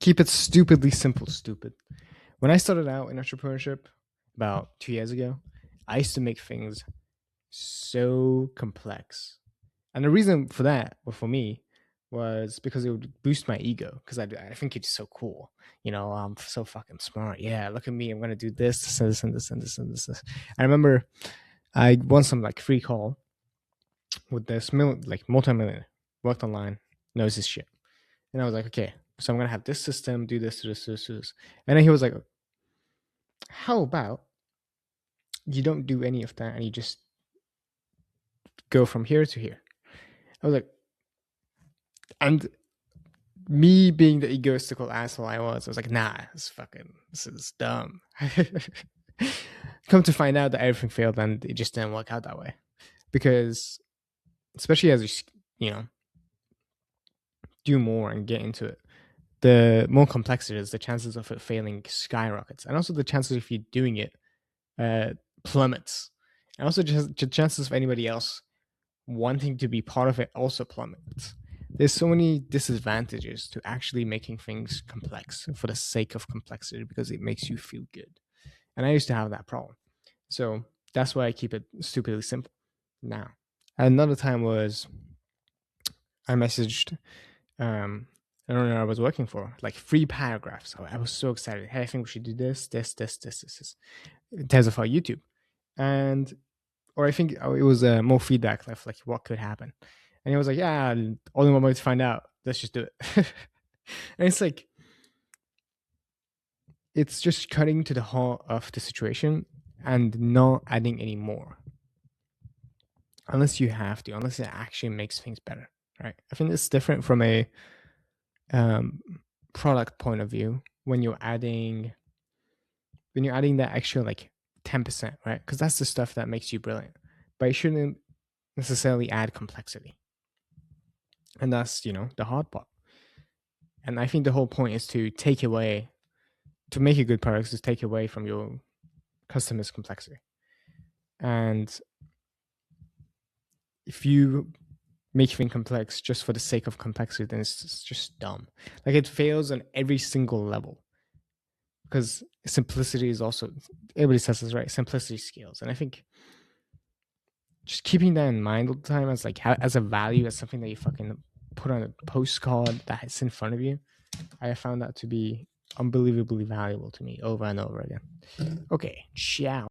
Keep it stupidly simple, stupid. When I started out in entrepreneurship about 2 years ago, I used to make things so complex. And the reason for that, or for me, was because it would boost my ego. Because I think it's so cool. I'm so fucking smart. Yeah, look at me. I'm gonna do this, this, and this, and this, and this, and this. I remember I won some like free call with this like multi-millionaire, worked online, knows his shit, and I was like, okay, so I'm gonna have this system, do this, do this, do this, do this. And then he was like, how about you don't do any of that and you just go from here to here? I was like, and me being the egoistical asshole I was like, nah, this is dumb. Come to find out that everything failed and it just didn't work out that way. Because especially as you know, do more and get into it, the more complex it is, the chances of it failing skyrockets. And also the chances of you doing it plummets. And also just the chances of anybody else wanting to be part of it also plummets. There's so many disadvantages to actually making things complex for the sake of complexity because it makes you feel good. And I used to have that problem. So that's why I keep it stupidly simple now. Another time was I messaged I don't know I was working for, like 3 paragraphs. So I was so excited. Hey, I think we should do this, this, this, this in terms of our YouTube. And or I think it was more feedback left, like what could happen. And he was like, yeah, only one way to find out. Let's just do it. And it's like, it's just cutting to the heart of the situation and not adding any more. Unless you have to, unless it actually makes things better, right? I think it's different from a um, product point of view when you're adding that extra like 10%, right? Because that's the stuff that makes you brilliant. But it shouldn't necessarily add complexity. And that's, the hard part. And I think the whole point is to make a good product, is take away from your customer's complexity. And if you make things complex just for the sake of complexity, then it's just dumb. Like it fails on every single level. Because simplicity is also, everybody says this, right? Simplicity scales. And I think just keeping that in mind all the time as like as a value, as something that you fucking put on a postcard that's in front of you, I have found that to be unbelievably valuable to me over and over again. Okay, ciao.